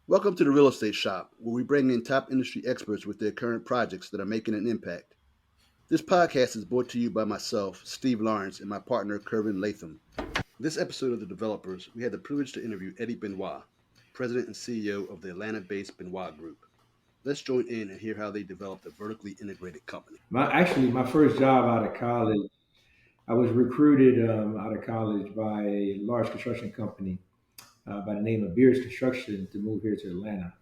Welcome to the Real Estate Shop, where we bring in top industry experts with their current projects that are making an impact. This podcast is brought to you by myself, Steve Lawrence, and my partner, Curvin Latham. This episode of The Developers, we had the privilege to interview Eddy Benoit, President and CEO of the Atlanta-based Benoit Group. Let's join in and hear how they developed a vertically integrated company. My first job out of college, I was recruited out of college by a large construction company by the name of Beers Construction to move here to Atlanta,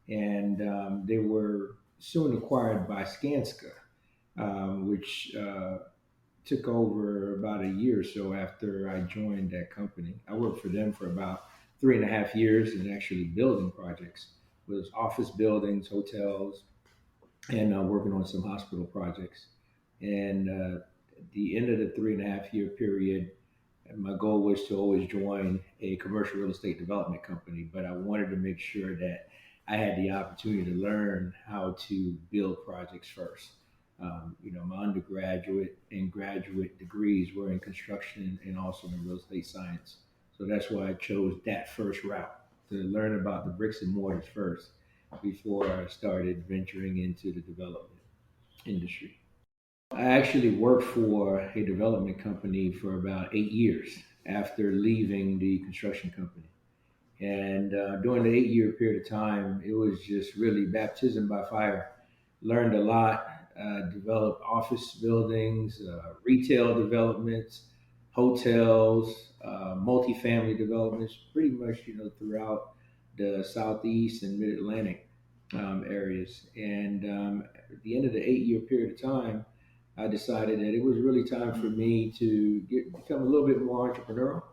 and they were soon acquired by Skanska, which took over about a year or so after I joined that company. I worked for them for about 3.5 years and actually building projects. It was office buildings, hotels, and working on some hospital projects. And at the end of the 3.5 year period, my goal was to always join a commercial real estate development company, but I wanted to make sure that I had the opportunity to learn how to build projects first. My undergraduate and graduate degrees were in construction and also in real estate science. So that's why I chose that first route to learn about the bricks and mortars first before I started venturing into the development industry. I actually worked for a development company for about 8 years after leaving the construction company. And during the 8 year period of time, it was just really baptism by fire. Learned a lot, developed office buildings, retail developments, hotels, multifamily developments, pretty much throughout the southeast and mid Atlantic areas. And at the end of the 8 year period of time, I decided that it was really time for me to become a little bit more entrepreneurial,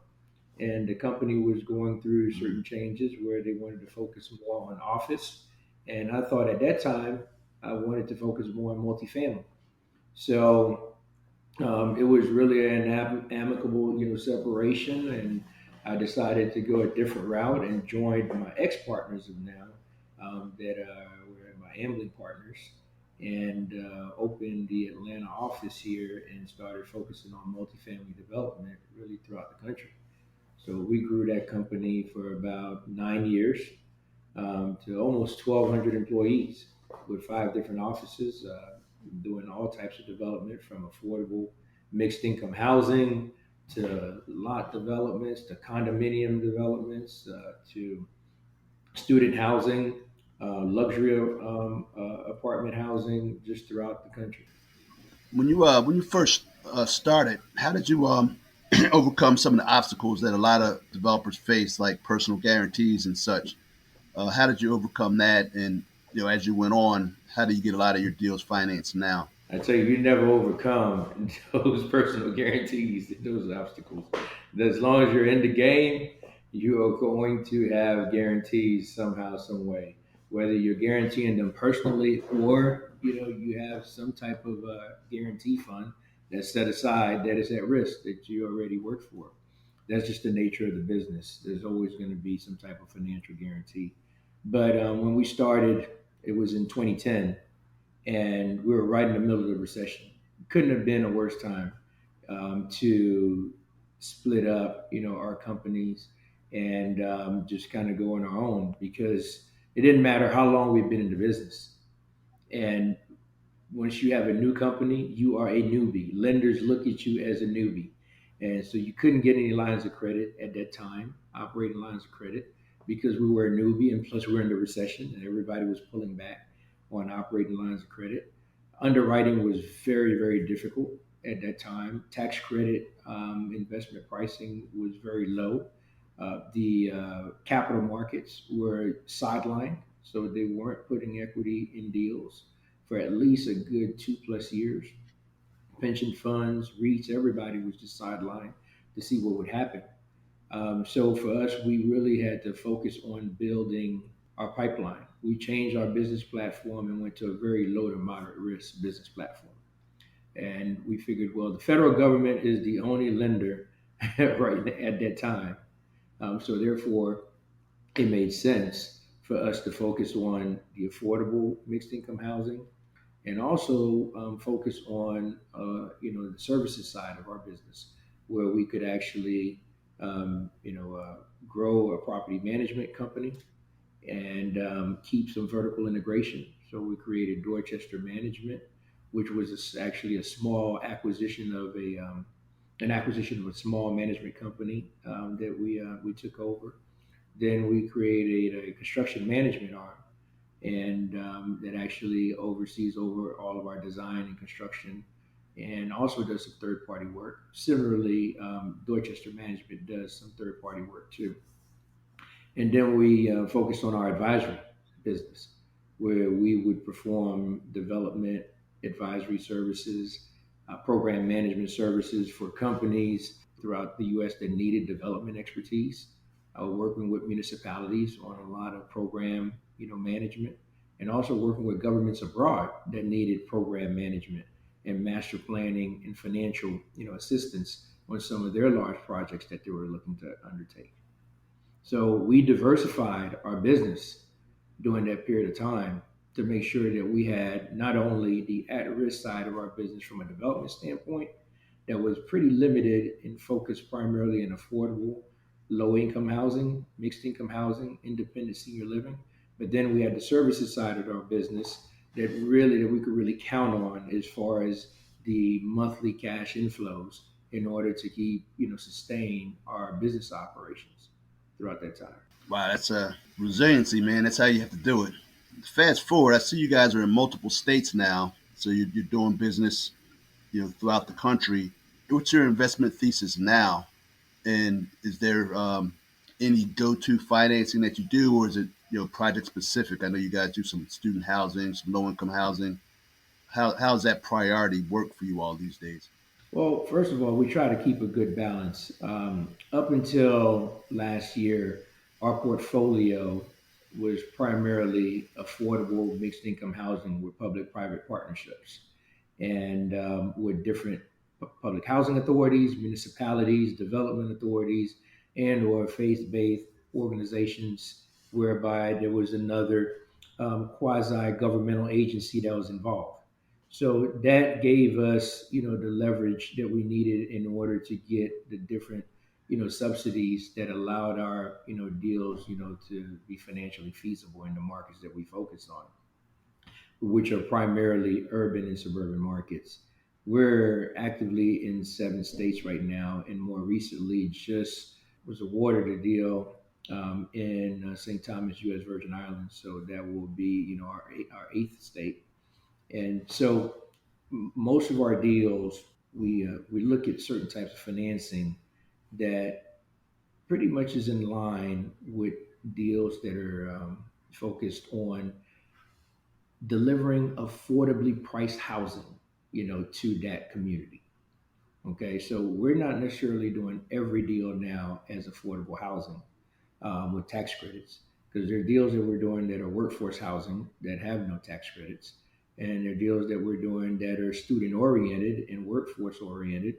and the company was going through certain changes where they wanted to focus more on office. And I thought at that time I wanted to focus more on multifamily. So it was really an amicable, separation, and I decided to go a different route and joined my ex-partners of now that were my Ambling partners, and opened the Atlanta office here and started focusing on multifamily development really throughout the country. So we grew that company for about 9 years to almost 1,200 employees with five different offices, doing all types of development from affordable mixed income housing to lot developments to condominium developments to student housing, luxury apartment housing just throughout the country. When you first started, how did you overcome some of the obstacles that a lot of developers face, like personal guarantees and such? How did you overcome that? And as you went on, how do you get a lot of your deals financed now? I tell you, you never overcome those personal guarantees, those obstacles. As long as you're in the game, you are going to have guarantees somehow, some way. Whether you're guaranteeing them personally or you have some type of guarantee fund that's set aside that is at risk that you already work for. That's just the nature of the business. There's always going to be some type of financial guarantee. But when we started, it was in 2010, and we were right in the middle of the recession. Couldn't have been a worse time to split up, our companies and just kind of go on our own, because it didn't matter how long we've been in the business. And once you have a new company, you are a newbie. Lenders look at you as a newbie. And so you couldn't get any lines of credit at that time, operating lines of credit, because we were a newbie, and plus we were in the recession and everybody was pulling back on operating lines of credit. Underwriting was very, very difficult at that time. Tax credit investment pricing was very low. The capital markets were sidelined, so they weren't putting equity in deals for at least a good 2+ years. Pension funds, REITs, everybody was just sidelined to see what would happen. So for us, we really had to focus on building our pipeline. We changed our business platform and went to a very low to moderate risk business platform. And we figured, well, the federal government is the only lender right at that time. So therefore, it made sense for us to focus on the affordable mixed income housing and also focus on the services side of our business, where we could actually grow a property management company and keep some vertical integration. So we created Dorchester Management, which was actually a small acquisition of an acquisition of a small management company that we took over. Then we created a construction management arm, and that actually oversees over all of our design and construction, and also does some third party work. Similarly, Dorchester Management does some third party work too. And then we focused on our advisory business, where we would perform development advisory services, program management services for companies throughout the U.S. that needed development expertise, working with municipalities on a lot of program, management, and also working with governments abroad that needed program management and master planning and financial, assistance on some of their large projects that they were looking to undertake. So we diversified our business during that period of time to make sure that we had not only the at risk side of our business from a development standpoint that was pretty limited and focused primarily in affordable, low income housing, mixed income housing, independent senior living. But then we had the services side of our business that we could really count on as far as the monthly cash inflows in order to keep, sustain our business operations throughout that time. Wow, that's a resiliency, man. That's how you have to do it. Fast forward, I see you guys are in multiple states now, so you're doing business, throughout the country. What's your investment thesis now? And is there any go-to financing that you do, or is it project specific? I know you guys do some student housing, some low-income housing. How's that priority work for you all these days? Well, first of all, we try to keep a good balance. Up until last year, our portfolio was primarily affordable mixed income housing with public private partnerships and with different public housing authorities, municipalities, development authorities, and or faith-based organizations whereby there was another quasi-governmental agency that was involved. So that gave us, the leverage that we needed in order to get the different, subsidies that allowed our, deals, to be financially feasible in the markets that we focus on, which are primarily urban and suburban markets. We're actively in 7 states right now, and more recently just was awarded a deal in St. Thomas, U.S. Virgin Islands. So that will be, our eighth state. And so most of our deals, we look at certain types of financing that pretty much is in line with deals that are focused on delivering affordably priced housing, to that community. Okay, so we're not necessarily doing every deal now as affordable housing with tax credits, because there are deals that we're doing that are workforce housing that have no tax credits, and there are deals that we're doing that are student oriented and workforce oriented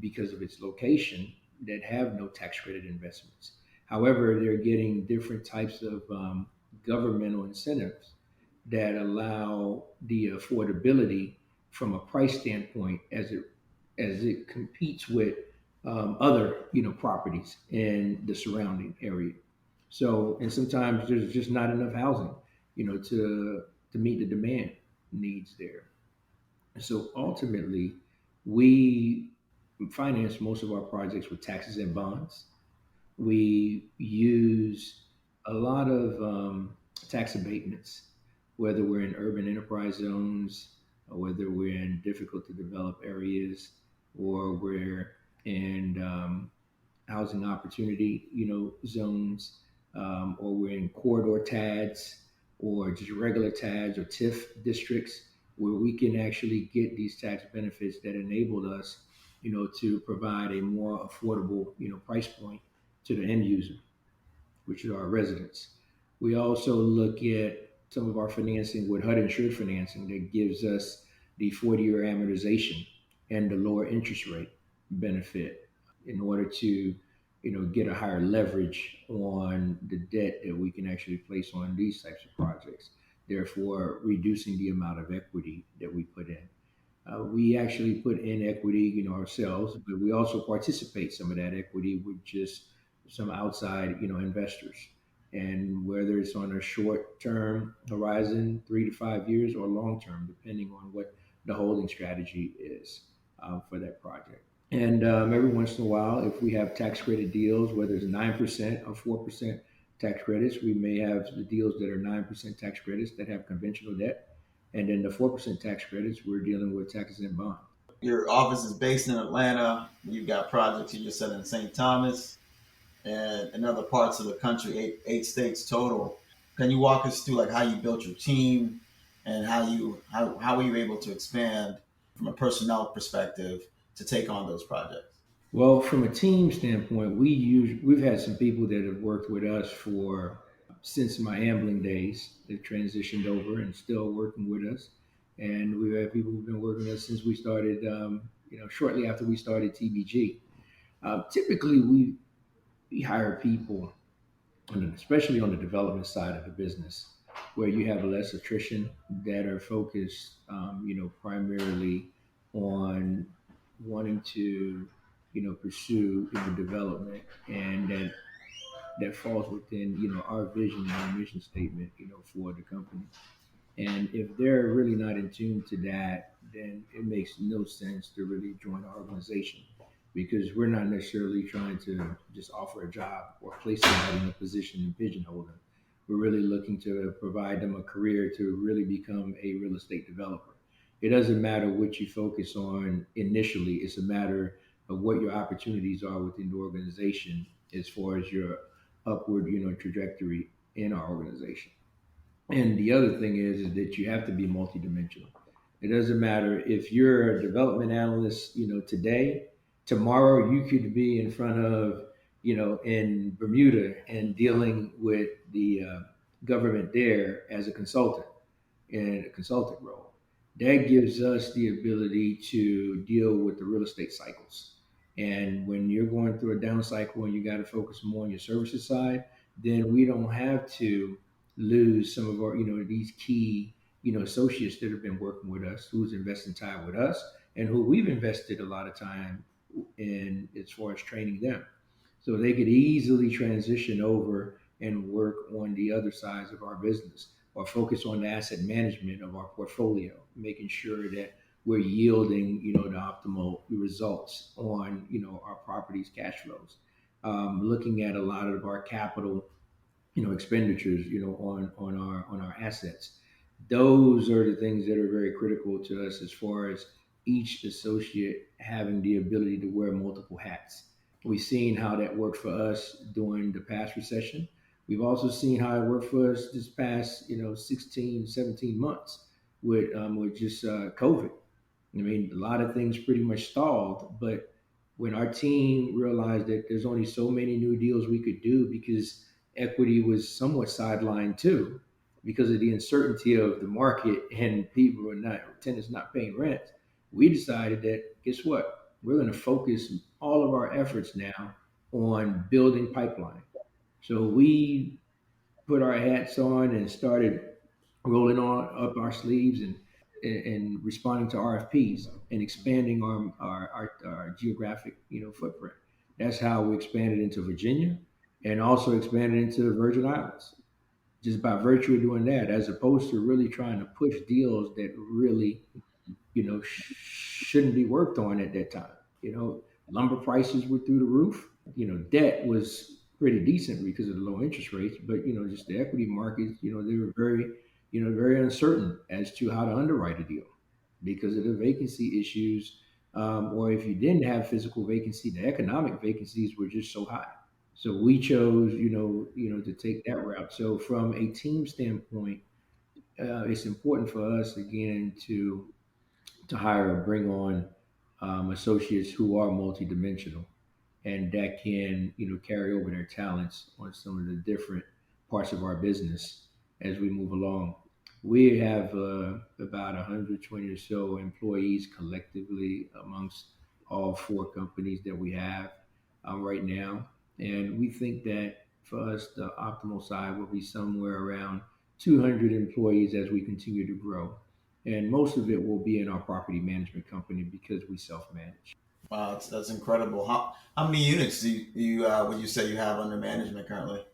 because of its location that have no tax credit investments. However, they're getting different types of governmental incentives that allow the affordability from a price standpoint as it competes with other properties in the surrounding area. So, and sometimes there's just not enough housing, to meet the demand needs there. So ultimately, we finance most of our projects with taxes and bonds. We use a lot of tax abatements, whether we're in urban enterprise zones, or whether we're in difficult to develop areas, or we're in housing opportunity, zones, or we're in corridor TADs, or just regular TADs or TIF districts, where we can actually get these tax benefits that enable us, to provide a more affordable, price point to the end user, which are our residents. We also look at some of our financing with HUD insured financing that gives us the 40-year amortization and the lower interest rate benefit in order to get a higher leverage on the debt that we can actually place on these types of projects, therefore reducing the amount of equity that we put in. We actually put in equity, ourselves, but we also participate some of that equity with just some outside, investors. and whether it's on a short term horizon, 3 to 5 years, or long term, depending on what the holding strategy is for that project. And every once in a while, if we have tax credit deals, whether it's 9% or 4% tax credits, we may have the deals that are 9% tax credits that have conventional debt. And then the 4% tax credits, we're dealing with tax exempt bonds. Your office is based in Atlanta. You've got projects you just said in St. Thomas and in other parts of the country, eight states total. Can you walk us through like how you built your team and how were you able to expand from a personnel perspective to take on those projects? Well, from a team standpoint, we've had some people that have worked with us for since my ambling days. They've transitioned over and still working with us, and we've had people who've been working with us since we started. Shortly after we started TBG. Typically, we hire people, especially on the development side of the business, where you have less attrition that are focused, primarily on wanting to, pursue development, and that falls within our vision and our mission statement, for the company. And if they're really not in tune to that, then it makes no sense to really join our organization because we're not necessarily trying to just offer a job or place somebody in a position and pigeonhole them. We're really looking to provide them a career to really become a real estate developer. It doesn't matter what you focus on initially, it's a matter of what your opportunities are within the organization as far as your upward, trajectory in our organization. And the other thing is that you have to be multidimensional. It doesn't matter if you're a development analyst, today, tomorrow you could be in front of, in Bermuda and dealing with the government there as a consultant in a consultant role. That gives us the ability to deal with the real estate cycles. And when you're going through a down cycle and you got to focus more on your services side, then we don't have to lose some of our, these key, associates that have been working with us, who's investing time with us, and who we've invested a lot of time in as far as training them. So they could easily transition over and work on the other sides of our business or focus on the asset management of our portfolio, making sure that we're yielding, the optimal results on, our properties cash flows. Looking at a lot of our capital expenditures on our assets. Those are the things that are very critical to us as far as each associate having the ability to wear multiple hats. We've seen how that worked for us during the past recession. We've also seen how it worked for us this past 16, 17 months with just COVID. I mean, a lot of things pretty much stalled, but when our team realized that there's only so many new deals we could do because equity was somewhat sidelined too, because of the uncertainty of the market and people are not tenants not paying rent, we decided that guess what? We're going to focus all of our efforts now on building pipeline. So we put our hats on and started rolling on up our sleeves and responding to RFPs and expanding our geographic footprint. That's how we expanded into Virginia and also expanded into the Virgin Islands. Just by virtue of doing that, as opposed to really trying to push deals that really shouldn't be worked on at that time. Lumber prices were through the roof. Debt was pretty decent because of the low interest rates, but just the equity markets, they were very uncertain as to how to underwrite a deal because of the vacancy issues, or if you didn't have physical vacancy, the economic vacancies were just so high. So we chose, to take that route. So from a team standpoint, it's important for us again to hire or bring on associates who are multidimensional and that can carry over their talents on some of the different parts of our business as we move along. We have about 120 or so employees collectively amongst all four companies that we have right now, and we think that for us the optimal side will be somewhere around 200 employees as we continue to grow, and most of it will be in our property management company because we self-manage. Wow, that's incredible. How many units do you would you say you have under management currently?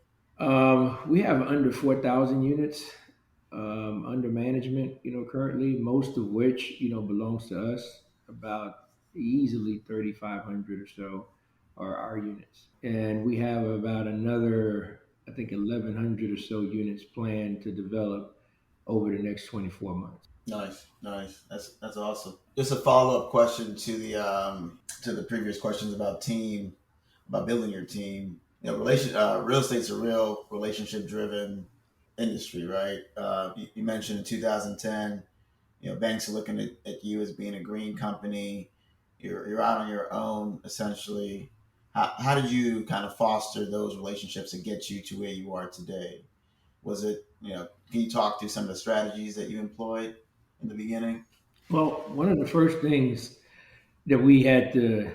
We have under 4,000 units under management, currently, most of which, belongs to us. About easily 3,500 or so are our units. And we have about another, I think, 1,100 or so units planned to develop over the next 24 months. Nice, nice. That's awesome. Just a follow up question to the previous questions about team, about building your team. Real estate's a real relationship driven industry, right? You mentioned in 2010, banks are looking at you as being a green company. You're out on your own essentially. How did you kind of foster those relationships and get you to where you are today? Was it, can you talk to some of the strategies that you employed in the beginning? Well, one of the first things that we had to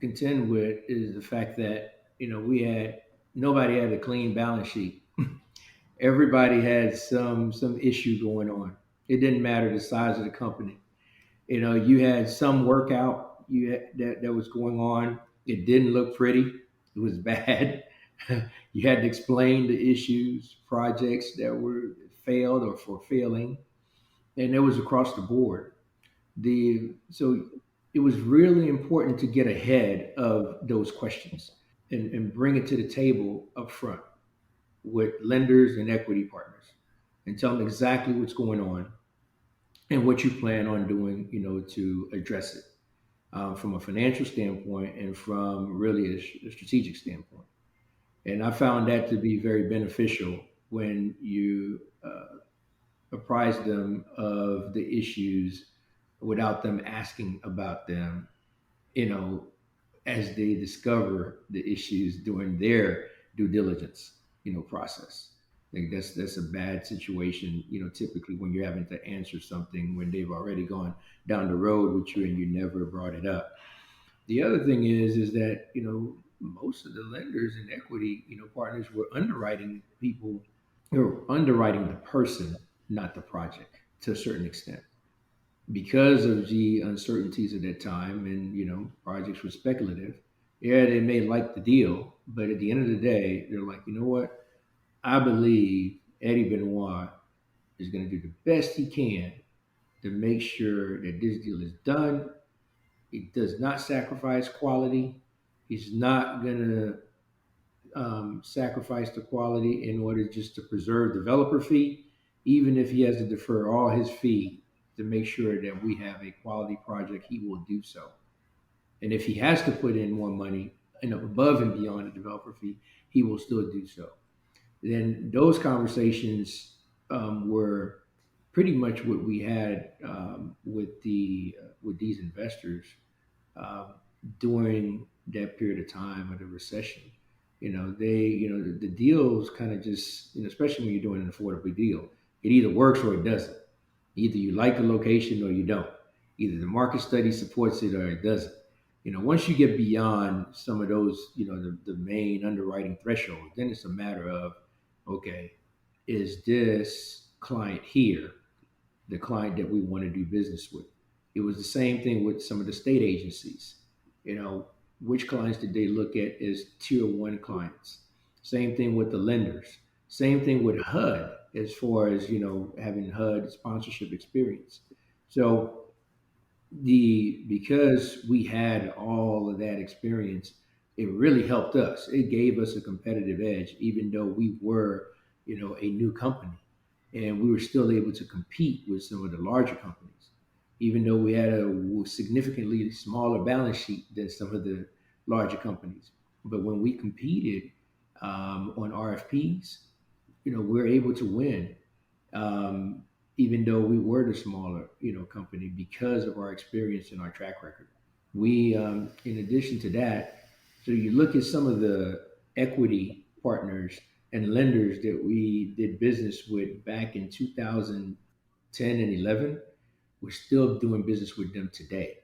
contend with is the fact that, nobody had a clean balance sheet. Everybody had some issue going on. It didn't matter the size of the company. You had some workout that was going on. It didn't look pretty. It was bad. You had to explain the issues, projects that were failed or for failing, and it was across the board. So it was really important to get ahead of those questions and bring it to the table up front with lenders and equity partners and tell them exactly what's going on and what you plan on doing, to address it from a financial standpoint and from really a strategic standpoint. And I found that to be very beneficial when you apprise them of the issues without them asking about them, you know, as they discover the issues during their due diligence, process. I think that's a bad situation, typically when you're having to answer something when they've already gone down the road with you and you never brought it up. The other thing is that, most of the lenders and equity, partners were underwriting people, they were underwriting the person, not the project to a certain extent because of the uncertainties at that time and projects were speculative. Yeah, they may like the deal, but at the end of the day they're like, you know what, I believe Eddy Benoit is going to do the best he can to make sure that this deal is done. He does not sacrifice quality. He's not going to sacrifice the quality in order just to preserve developer fee, even if he has to defer all his fee to make sure that we have a quality project, he will do so. And if he has to put in more money and above and beyond the developer fee, he will still do so. Then those conversations were pretty much what we had with these investors uh, during that period of time of the recession. The deals kind of just, especially when you're doing an affordable deal, it either works or it doesn't. Either you like the location or you don't. Either the market study supports it or it doesn't. Once you get beyond some of those, the main underwriting thresholds, then it's a matter of, okay, is this client here the client that we want to do business with? It was the same thing with some of the state agencies. Which clients did they look at as tier one clients? Same thing with the lenders. Same thing with HUD as far as, having HUD sponsorship experience. So because we had all of that experience, it really helped us. It gave us a competitive edge, even though we were, a new company, and we were still able to compete with some of the larger companies, even though we had a significantly smaller balance sheet than some of the larger companies. But when we competed on RFPs, we're able to win, even though we were the smaller, company because of our experience and our track record. In addition to that, so you look at some of the equity partners and lenders that we did business with back in 2010 and 11, we're still doing business with them today.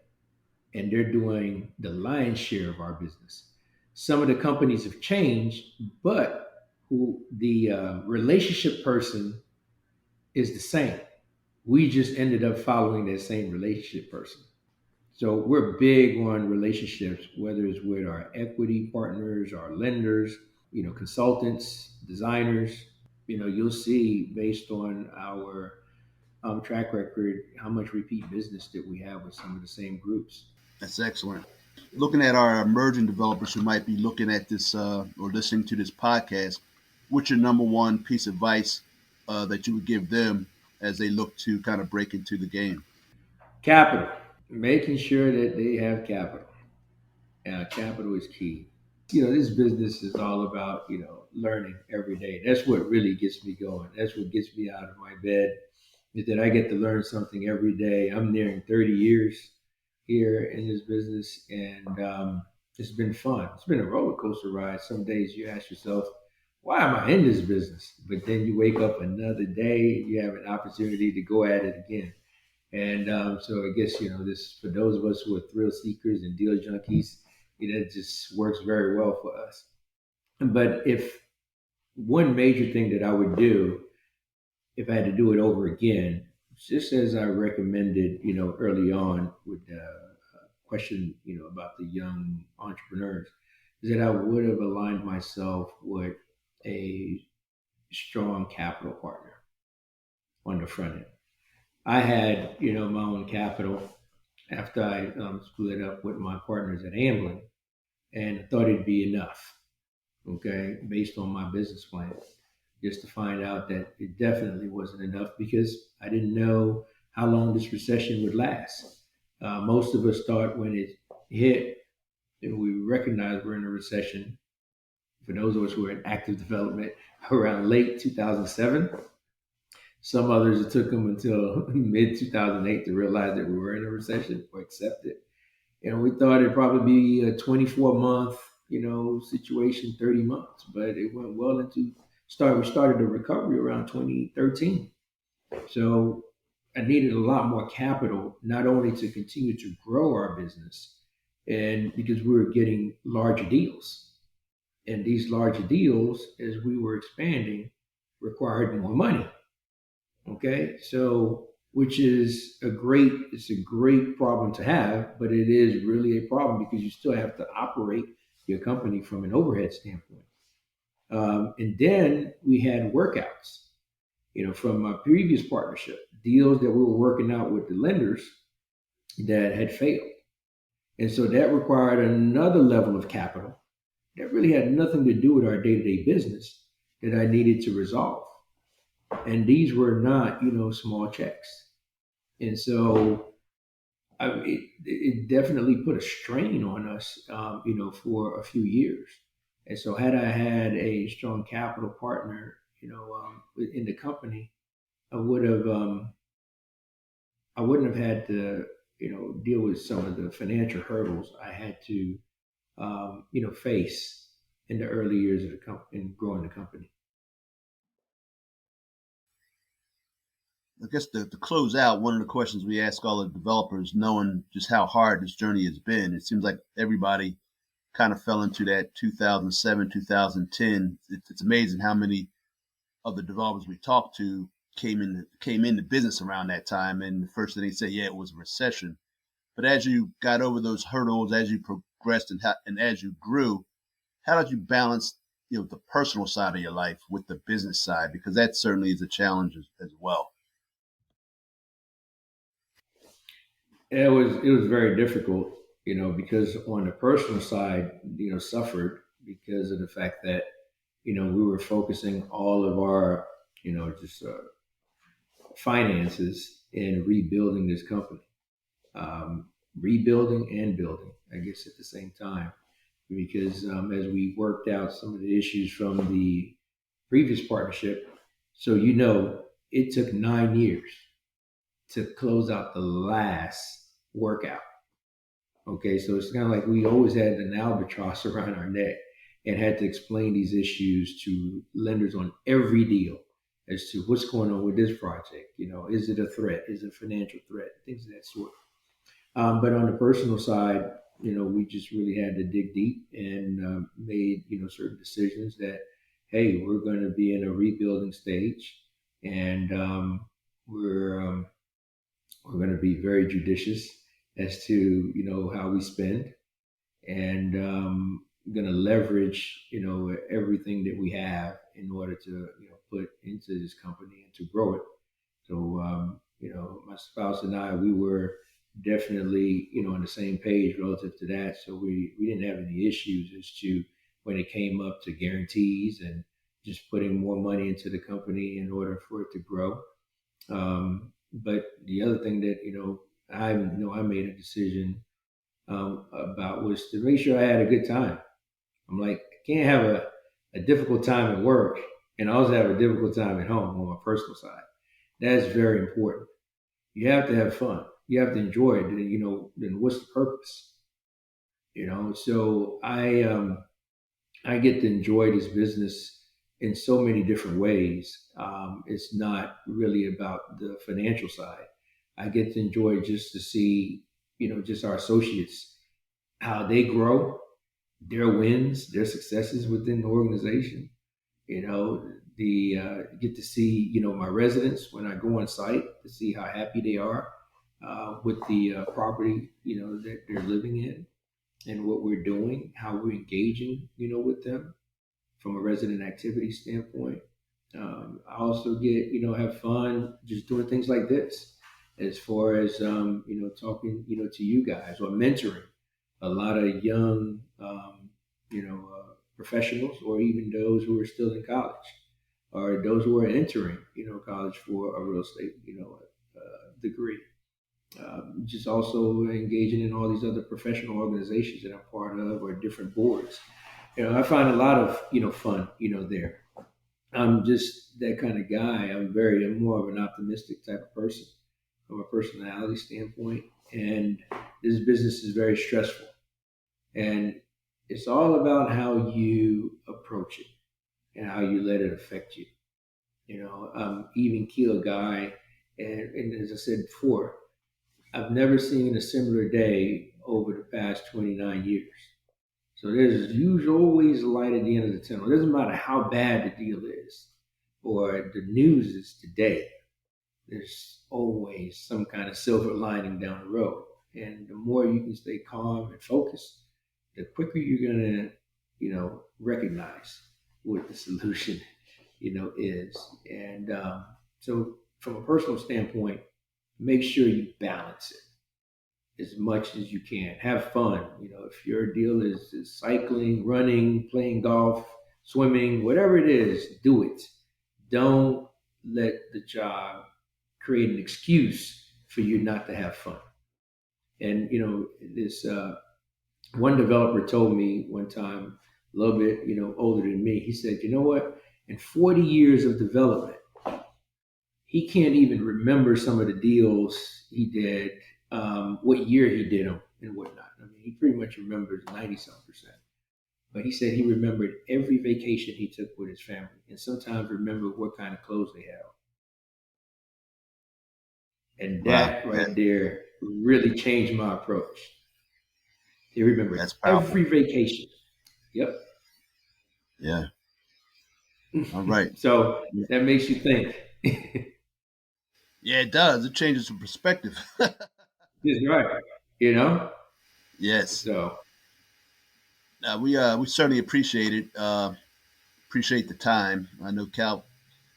And they're doing the lion's share of our business. Some of the companies have changed, but who the relationship person is the same. We just ended up following that same relationship person. So we're big on relationships, whether it's with our equity partners, our lenders. consultants, designers. You'll see based on our track record how much repeat business that we have with some of the same groups. That's excellent. Looking at our emerging developers who might be looking at this or listening to this podcast, what's your number one piece of advice that you would give them as they look to kind of break into the game? Capital, making sure that they have capital. Capital is key. This business is all about, learning every day. That's what really gets me going. That's what gets me out of my bed is that I get to learn something every day. I'm nearing 30 years here in this business, and it's been fun. It's been a roller coaster ride. Some days you ask yourself, why am I in this business? But then you wake up another day, you have an opportunity to go at it again. And so I guess, this for those of us who are thrill seekers and deal junkies, it just works very well for us. But if one major thing that I would do if I had to do it over again, just as I recommended, early on with the question, about the young entrepreneurs, is that I would have aligned myself with a strong capital partner on the front end. I had, my own capital after I split up with my partners at Amblin, and I thought it'd be enough, okay, based on my business plan, just to find out that it definitely wasn't enough because I didn't know how long this recession would last. Most of us thought when it hit, and we recognized we're in a recession. For those of us who are in active development, around late 2007. Some others, it took them until mid 2008 to realize that we were in a recession or accept it. And we thought it'd probably be a 24-month, situation, 30 months, but it went well into we started the recovery around 2013. So I needed a lot more capital, not only to continue to grow our business, and because we were getting larger deals. And these larger deals, as we were expanding, required more money. Okay. So which is it's a great problem to have, but it is really a problem because you still have to operate your company from an overhead standpoint. And then we had workouts, from my previous partnership, deals that we were working out with the lenders that had failed. And so that required another level of capital that really had nothing to do with our day-to-day business that I needed to resolve. And these were not, small checks. And so it definitely put a strain on us, for a few years. And so had I had a strong capital partner, in the company, I would have, I wouldn't have had to, deal with some of the financial hurdles I had to, face in the early years of the company and growing the company. I guess to close out, one of the questions we ask all the developers, knowing just how hard this journey has been, it seems like everybody kind of fell into that 2007, 2010. It's amazing how many of the developers we talked to came into business around that time. And the first thing they say, yeah, it was a recession. But as you got over those hurdles, as you progressed and as you grew, how did you balance, the personal side of your life with the business side? Because that certainly is a challenge as well. It was very difficult, because on the personal side, suffered because of the fact that, we were focusing all of our, just finances in rebuilding this company, rebuilding and building, I guess, at the same time, because as we worked out some of the issues from the previous partnership, so it took 9 years to close out the last workout. Okay, so it's kind of like we always had an albatross around our neck and had to explain these issues to lenders on every deal as to what's going on with this project. Is it a threat? Is it a financial threat? Things of that sort. But on the personal side, we just really had to dig deep and made, certain decisions that, hey, we're going to be in a rebuilding stage, and we're going to be very judicious as to how we spend, and going to leverage, everything that we have in order to, put into this company and to grow it. So, my spouse and I, we were definitely, on the same page relative to that. So we didn't have any issues as to when it came up to guarantees and just putting more money into the company in order for it to grow. But the other thing that, I made a decision about was to make sure I had a good time. I'm like, I can't have a difficult time at work and also have a difficult time at home on my personal side. That's very important. You have to have fun. You have to enjoy it. Then what's the purpose? So I get to enjoy this business in so many different ways. It's not really about the financial side. I get to enjoy just to see, just our associates, how they grow, their wins, their successes within the organization. The get to see, my residents when I go on site to see how happy they are with the property, that they're living in and what we're doing, how we're engaging, with them from a resident activity standpoint. I also get, have fun just doing things like this, as far as talking, to you guys or mentoring a lot of young, professionals, or even those who are still in college, or those who are entering, college for a real estate, degree. Just also engaging in all these other professional organizations that I'm part of, or different boards. I find a lot of fun, there. I'm just that kind of guy. I'm more of an optimistic type of person from a personality standpoint, and this business is very stressful, and it's all about how you approach it and how you let it affect you. I'm even keel guy, and as I said before, I've never seen a similar day over the past 29 years. So there's usually always a light at the end of the tunnel. It doesn't matter how bad the deal is or the news is today. There's always some kind of silver lining down the road. And the more you can stay calm and focused, the quicker you're gonna, recognize what the solution, is. And so, from a personal standpoint, make sure you balance it as much as you can. Have fun. If your deal is cycling, running, playing golf, swimming, whatever it is, do it. Don't let the job create an excuse for you not to have fun. And this one developer told me one time, a little bit older than me. He said, "You know what? In 40 years of development, he can't even remember some of the deals he did, what year he did them, and whatnot. I mean, he pretty much remembers 90 some percent. But he said he remembered every vacation he took with his family, and sometimes remembered what kind of clothes they had on. And Wow, that right there really changed my approach. He remembered that's powerful. every vacation. Yep. Yeah. All right. So that makes you think. Yeah, it does. It changes the perspective. He's right. You know? Yes. So We certainly appreciate it. Appreciate the time. I know Cal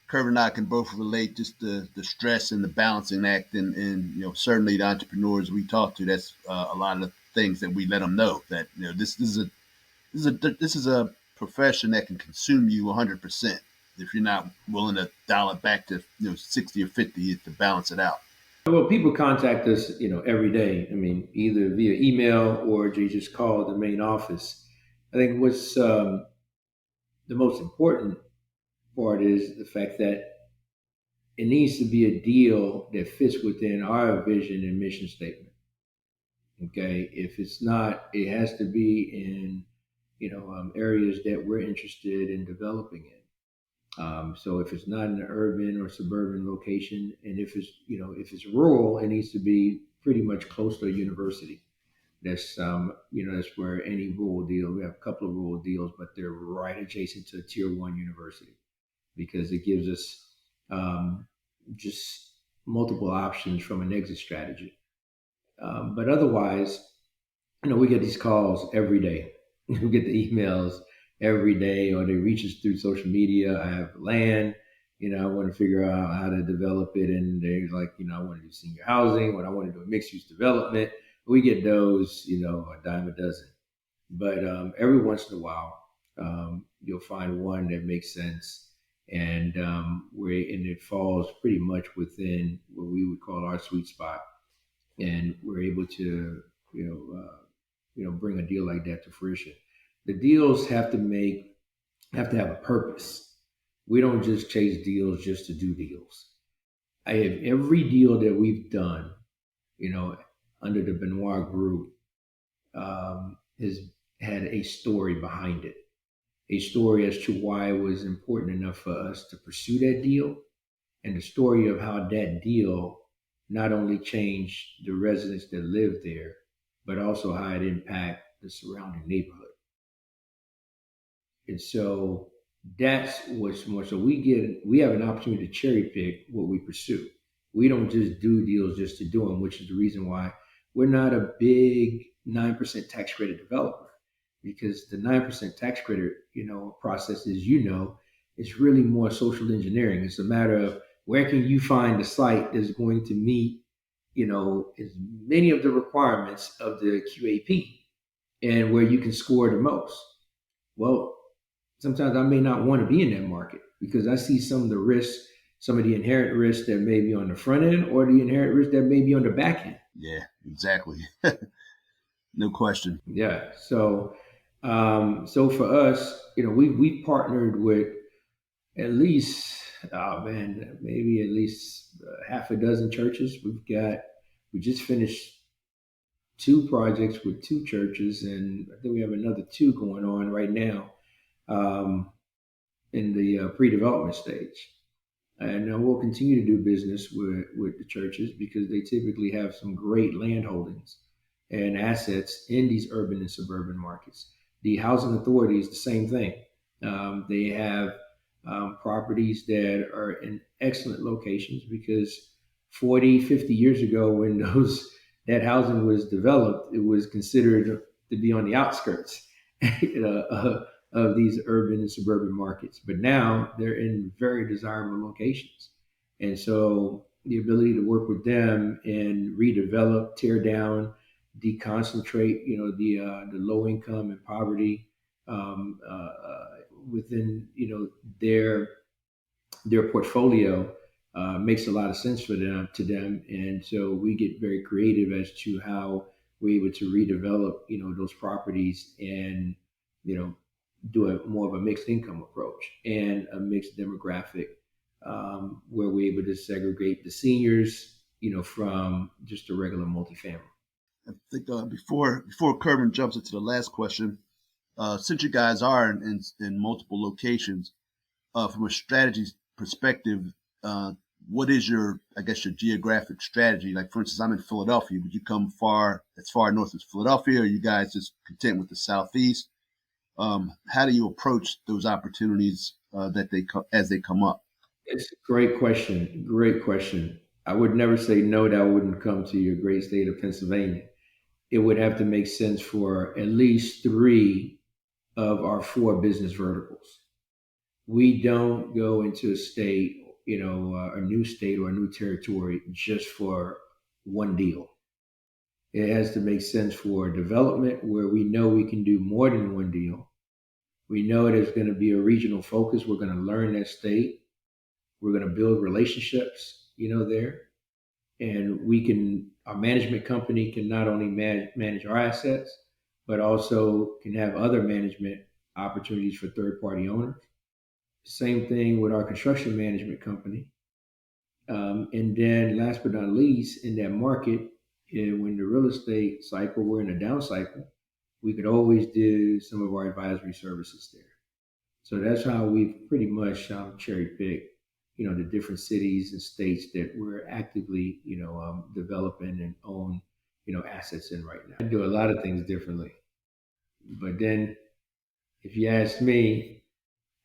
Curvin and I can both relate just the stress and the balancing act, and certainly the entrepreneurs we talk to. That's a lot of the things that we let them know that this is a profession that can consume you 100% if you're not willing to dial it back to 60 or 50 to balance it out. well, people contact us, every day. I mean, either via email or they just call the main office. I think what's the most important part is the fact that it needs to be a deal that fits within our vision and mission statement. Okay, if it's not, it has to be in areas that we're interested in developing in. So if it's not in an urban or suburban location, and if it's rural, it needs to be pretty much close to a university. That's where any rural deal. We have a couple of rural deals, but they're right adjacent to a tier 1 university because it gives us just multiple options from an exit strategy. But otherwise, we get these calls every day. we get the emails every day, or they reach us through social media. I have land, I want to figure out how to develop it, and they're like, I want to do senior housing, what I want to do a mixed use development. We get those, a dime a dozen. But every once in a while, you'll find one that makes sense, and and it falls pretty much within what we would call our sweet spot, and we're able to, bring a deal like that to fruition. The deals have to have a purpose. We don't just chase deals just to do deals. I have every deal that we've done, you know, under the Benoit Group, has had a story behind it, a story as to why it was important enough for us to pursue that deal, and the story of how that deal not only changed the residents that live there, but also how it impacted the surrounding neighborhood. And so that's what's more. So we have an opportunity to cherry pick what we pursue. We don't just do deals just to do them, which is the reason why we're not a big 9% tax credit developer, because the 9% tax credit, process, as is really more social engineering. It's a matter of where can you find a site that's going to meet, as many of the requirements of the QAP, and where you can score the most. Well, sometimes I may not want to be in that market because I see some of the risks, some of the inherent risks that may be on the front end, or the inherent risks that may be on the back end. Yeah, exactly. No question. Yeah. So for us, we partnered with at least, oh man, maybe at least half a dozen churches. We just finished two projects with two churches, and I think we have another two going on right now, in the pre-development stage. And we'll continue to do business with the churches because they typically have some great land holdings and assets in these urban and suburban markets. The housing authorities, the same thing. They have properties that are in excellent locations because 40, 50 years ago, when that housing was developed, it was considered to be on the outskirts of these urban and suburban markets. But now they're in very desirable locations. And so the ability to work with them and redevelop, tear down, deconcentrate, the low income and poverty within, their portfolio makes a lot of sense to them. And so we get very creative as to how we're able to redevelop, those properties and, do more of a mixed income approach and a mixed demographic, where we're able to segregate the seniors, from just a regular multifamily. I think before Curvin jumps into the last question, since you guys are in multiple locations, from a strategy perspective, what is your geographic strategy? Like, for instance, I'm in Philadelphia. Would you come as far north as Philadelphia, or are you guys just content with the Southeast? How do you approach those opportunities as they come up? It's a great question. Great question. I would never say no that I wouldn't come to your great state of Pennsylvania. It would have to make sense for at least three of our four business verticals. We don't go into a state, a new state or a new territory just for one deal. It has to make sense for development where we know we can do more than one deal. We know there's going to be a regional focus. We're going to learn that state. We're going to build relationships, there. And our management company can not only manage our assets, but also can have other management opportunities for third party owners. Same thing with our construction management company. And then last but not least, in that market, when the real estate cycle, we're in a down cycle, we could always do some of our advisory services there. So that's how we've pretty much cherry picked, the different cities and states that we're actively, developing and own, assets in right now. I do a lot of things differently. But then if you ask me,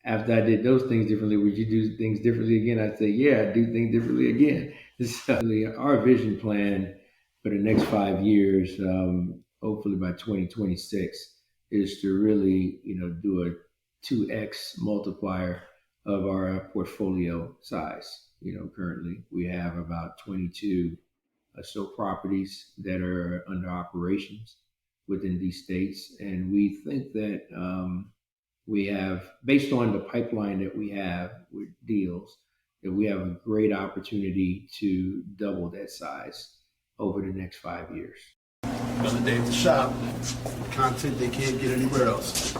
after I did those things differently, would you do things differently again? I'd say, yeah, I'd do things differently again. So our vision plan for the next 5 years, hopefully by 2026, is to really, do a 2x multiplier of our portfolio size. Currently we have about 22 so properties that are under operations within these states. And we think that we have, based on the pipeline that we have with deals, that we have a great opportunity to double that size over the next 5 years. Another day at the shop, content they can't get anywhere else.